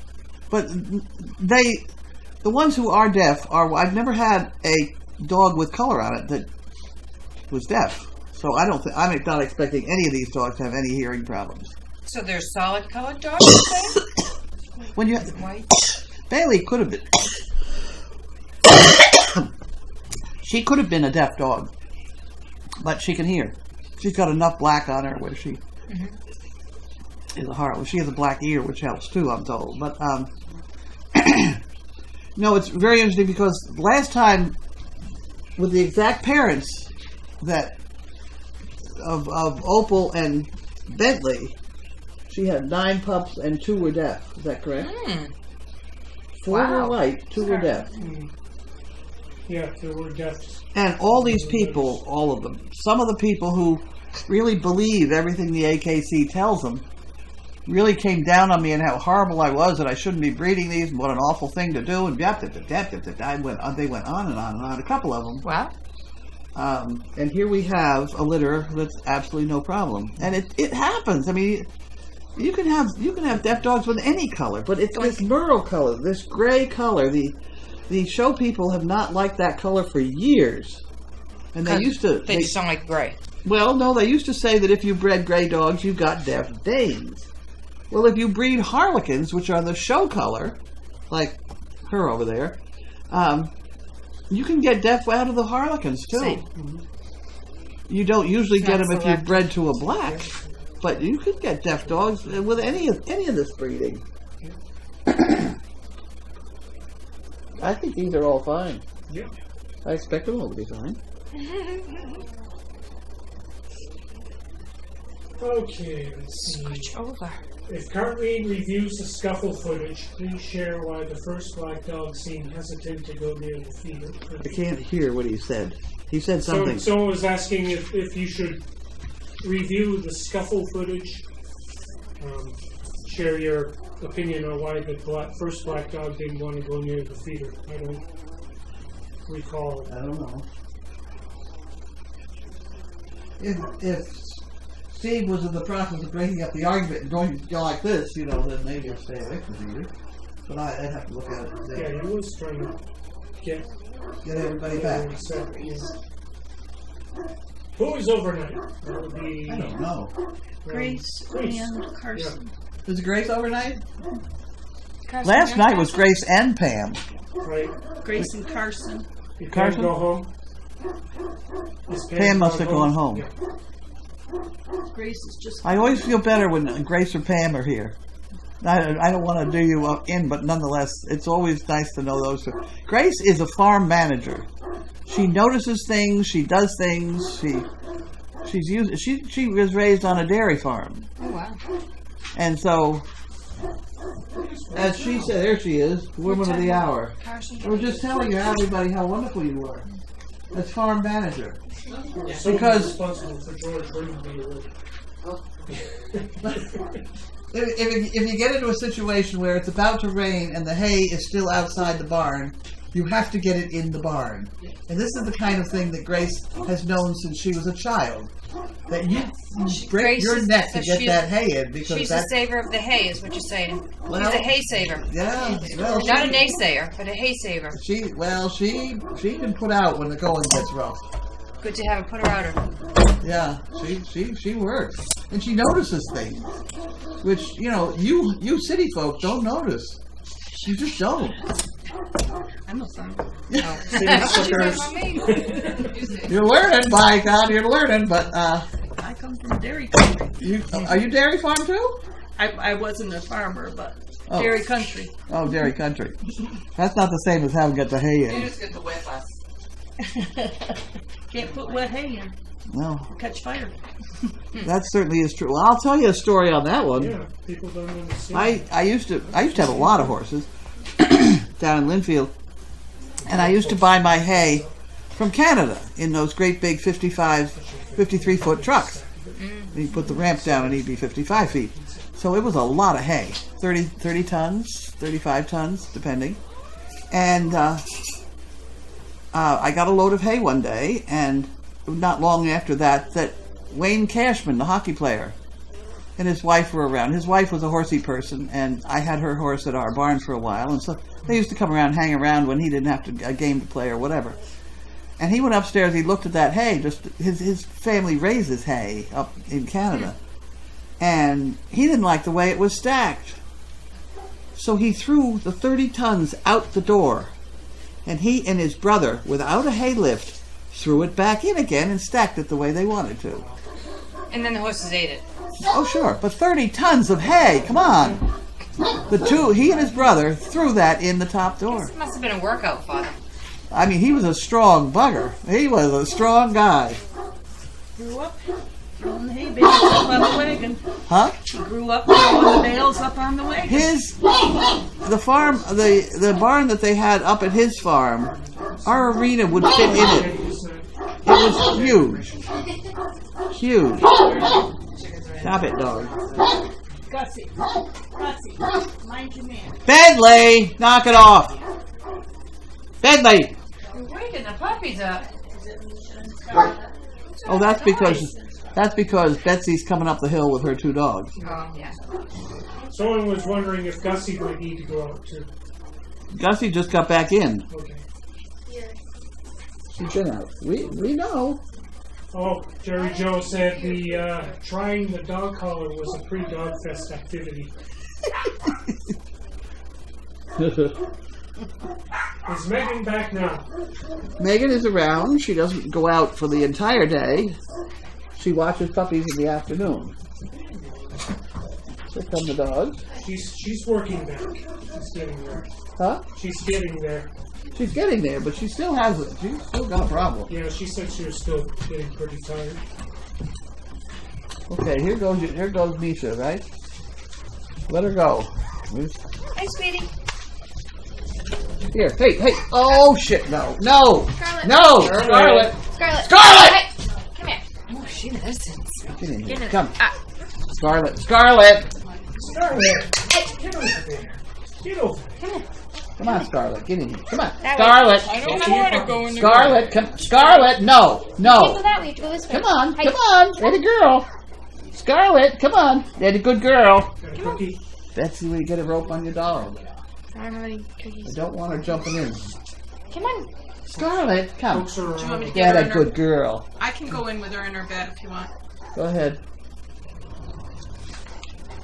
But the ones who are deaf are. I've never had a dog with color on it that was deaf. So I don't. I'm not expecting any of these dogs to have any hearing problems. So they're solid colored dogs, you say? When you White? Bailey could have been. She could have been a deaf dog, but she can hear. She's got enough black on her where she is a heart. Well, she has a black ear, which helps too, I'm told. But no, it's very interesting because last time with the exact parents that of Opal and Bentley, she had 9 pups and 2 were deaf. Is that correct? 4 were Wow. white, 2 were deaf. Yeah, there were deaf. And all these people, all of them, some of the people who really believe everything the AKC tells them, really came down on me and how horrible I was, that I shouldn't be breeding these, and what an awful thing to do, and they went on and on and on, a couple of them. Wow. And here we have a litter that's absolutely no problem. And it happens. I mean, you can have deaf dogs with any color, but it's this merle color, this gray color. The show people have not liked that color for years. And they used to... They just don't like gray. Well, no, they used to say that if you bred gray dogs, you got deaf Danes. Well, if you breed Harlequins, which are the show color, like her over there, you can get deaf out of the Harlequins, too. Same. You don't usually It's get not them if you're selective. bred to a black, but you could get deaf dogs with any of this breeding. I think these are all fine. Yeah. I expect them all to be fine. Okay, let's see. Switch over. If Cartwright reviews the scuffle footage, please share why the first black dog seemed hesitant to go near the feeder. I can't hear what he said. He said So something. someone was asking if you should review the scuffle footage, share your opinion on why the first black dog didn't want to go near the feeder. I don't recall. I don't know. If Steve was in the process of breaking up the argument and going to go like this, then maybe I'll stay away from the meter. But I'd have to look at it and Yeah, he was trying to get everybody back. Who is overnight? That would be I don't know. Grace and Carson. Is Grace overnight? Carson, Last you're night was Carson? Grace and Pam. Right. Grace and Carson. Did Carson? Pam go home? Is Pam must have gone home. Yeah. Grace is just. I always feel better when Grace or Pam are here. I don't want to do you in, but nonetheless, it's always nice to know those two. Grace is a farm manager. She notices things. She does things. She was raised on a dairy farm, Oh, wow. and so as she said, there she is, woman of the hour. I was just telling you, everybody, how wonderful you were as farm manager. So Because- responsible for George wouldn't be awake. If you get into a situation where it's about to rain and the hay is still outside the barn, you have to get it in the barn. And this is the kind of thing that Grace has known since she was a child. That you break Grace your is- neck to so get that hay in because She's a that's saver of the hay, is what you're saying. Well, She's a hay saver. yeah. Well, Not a naysayer, but a hay saver. she can put out when the going gets rough. Good to have a putter outer. Yeah, she works and she notices things, which you city folk don't notice. You just don't. I'm a farmer. You're learning, by God, you're learning. But I come from dairy country. are you dairy farm too? I wasn't a farmer, but Oh. dairy country. Oh, dairy country. That's not the same as having got the hay in. just get the wet bus. Can't put wet hay in. No, Catch fire. that certainly is true. Well, I'll tell you a story on that one. Yeah, people don't understand. I used to have a lot of horses down in Linfield, and I used to buy my hay from Canada in those great big 53-foot trucks. He put the ramp down and he'd be 55 feet. So it was a lot of hay. 30 tons, 35 tons, depending. And I got a load of hay one day, and not long after that, Wayne Cashman, the hockey player, and his wife were around. His wife was a horsey person, and I had her horse at our barn for a while, and so they used to come around, hang around when he didn't have a game to play or whatever. And he went upstairs, he looked at that hay, just his family raises hay up in Canada. And he didn't like the way it was stacked. So he threw the 30 tons out the door. And he and his brother, without a hay lift, threw it back in again and stacked it the way they wanted to. And then the horses ate it. Oh, sure. But 30 tons of hay, come on. He and his brother threw that in the top door. This must have been a workout for them. I mean, he was a strong bugger. He was a strong guy. Grew up throwing the hay bales up on the wagon. Huh? He grew up throwing the bales up on the wagon. The farm, the barn that they had up at his farm, our arena would fit in it. It was huge. Huge. Stop it, dog. Gussie, mind your man. Bentley, knock it off. Bentley. You're waking the puppies up. Oh, that's because Betsy's coming up the hill with her 2 dogs. Oh, yeah. Someone was wondering if Gussie might need to go out too. Gussie just got back in. Okay. She's been out. We know. Oh, Jerry Joe said the trying the dog collar was a pre-dog fest activity. Is Megan back now? Megan is around. She doesn't go out for the entire day. She watches puppies in the afternoon. Here come the dogs. She's working back. She's getting there. Huh? She's getting there. She's getting there, but she still has it. She's still got a problem. Yeah, she said she was still getting pretty tired. Okay, here goes Misha, right? Let her go. Hi, sweetie. Here, hey! Oh shit! No! Scarlet. No! Scarlet! Scarlet. Hey, come here. Oh, she listens. Get in here! Get in. Come, Ah. Scarlet! Scarlet! Get over there. Get over there. Come on, Scarlet! Get in here! Come on, That way. Scarlet! I don't know where to go in the Scarlet! Come, Scarlet! No! You can't go No! that way. You have to go this way. Come on! Hey. Come on! There's a girl! Scarlet! Come on! There's a good girl! Got a cookie? Betsy, will you get a rope on your dog? I don't have any I cookies. don't want her jumping in. Come on. Scarlet, come. Folks are Do you want me to around. get Get her a in her? good girl. I can go in with her in her bed if you want. Go ahead.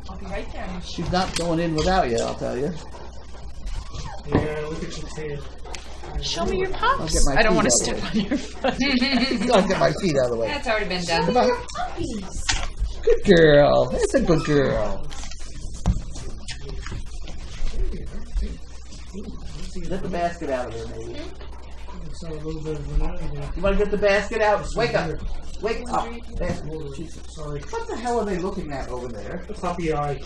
I'll be right there. She's not going in without you, I'll tell you. Yeah, look at your tail. Show me your I'll pups. get my I don't feet want to out step of on your foot. the way. I'll get my feet out of the way. That's already been done. Come on. Good girl. That's a good girl. Get the basket out of there, maybe. It's not a little bit of an alley You want to get the basket out? Wake up. Wake up. Sorry. What the hell are they looking at over there? The puppy eye.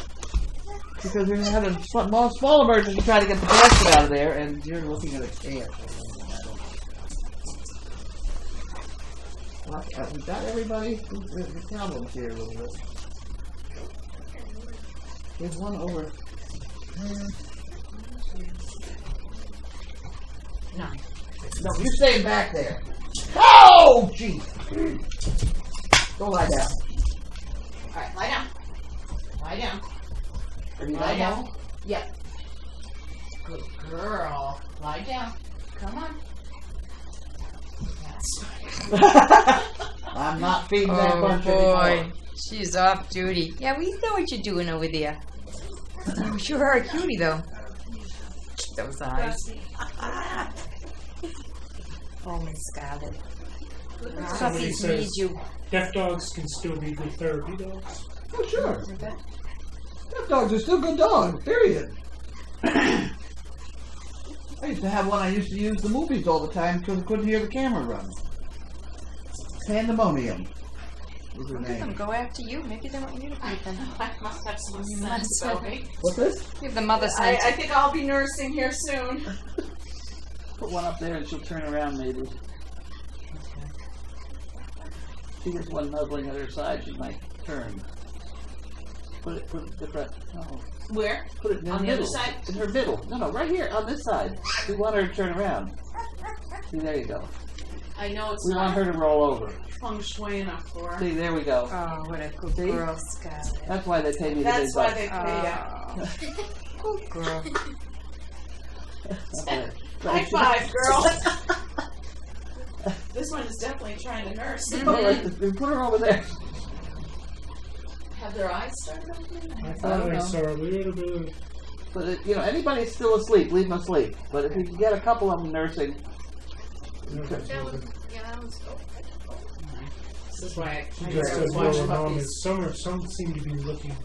Because they had a small emergency to try to get the basket out of there, and you're looking at a can. We got everybody? There's problems here a little bit. There's one over. No. No, you're staying back there. Oh, jeez. Go lie down. Alright, lie down. Lie down. Have you Lie lied down. down? Yep. Good girl. Lie down. Come on. I'm not feeding that Oh, bunch boy. anymore. She's off duty. Yeah, we know what you're doing over there. You sure are a cutie, though. Those eyes. Oh, Miss Scarlet. Somebody Puppies says need you. deaf dogs can still be good therapy dogs. Oh, sure. Deaf dogs are still good dogs, period. I used to have one I used to use the movies all the time because I couldn't hear the camera run. Pandemonium was her Look at them name. go after you. Maybe they want you to feed them. I must have some You sense, must have. Zoe. What's this? You have the mother I scent. think I'll be nursing here soon. Put one up there and she'll turn around maybe. she gets one nuzzling at her side, she might turn. Put it different. No. Where? Put it in her On the middle. other side? In her middle. No, right here on this side. We want her to turn around. See, there you go. I know it's We want not her to roll over. feng shui enough for her. See, there we go. Oh, what a good See? girl, Scarlett. That's why they pay me the big That's why bucks. they pay you. Oh, good girl. Okay. High five, girl. This one is definitely trying to nurse. All right, put her over there. Have their eyes started opening? I I thought don't I know. saw a little bit of But anybody's still asleep, leave them asleep. But if you can get a couple of them nursing, That was, yeah, that was, This is why I She figured just I was said watching going on, puppies. and some seem to be looking.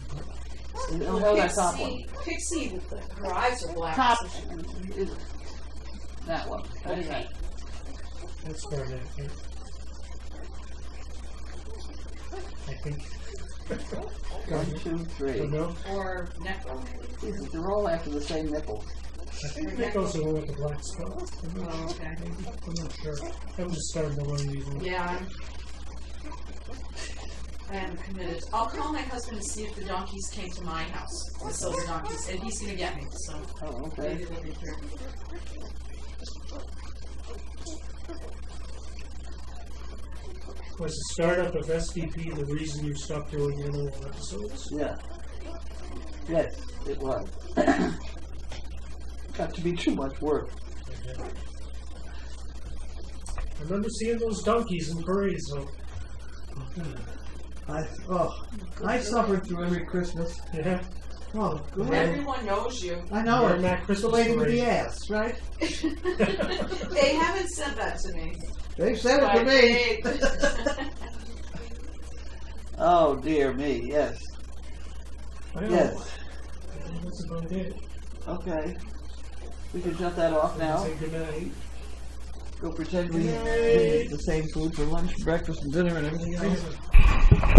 you don't know that top one. Pixie, her eyes are black. Top. so she- That one. Okay. That's far enough. I think. 1, 2, 3. Oh, no? Or necro, maybe. Jesus, they're all after the same nipple. I think Nichols the one with the black spot. Oh, okay. I'm not sure. I'm just starting to learn these ones. Yeah, I am committed. I'll call my husband and see if the donkeys came to my house, the silver donkeys, and he's gonna get me, so Oh, okay. maybe they'll be here. Was the startup of SDP the reason you stopped doing animal episodes? Yeah. Yes, it was. Got to be too much work. I remember seeing those donkeys in parades, though. I suffered through every Christmas. Yeah. Oh, good. Everyone knows you. I know During it. that It's the Christmas lady with parade. the ass, right? They haven't said that to me. They said it to me. Oh dear me, yes. Well, Yes. that's about it. Okay. We can shut that off now. Say goodnight. Go pretend we Yay. eat the same food for lunch, breakfast, and dinner, and everything else. I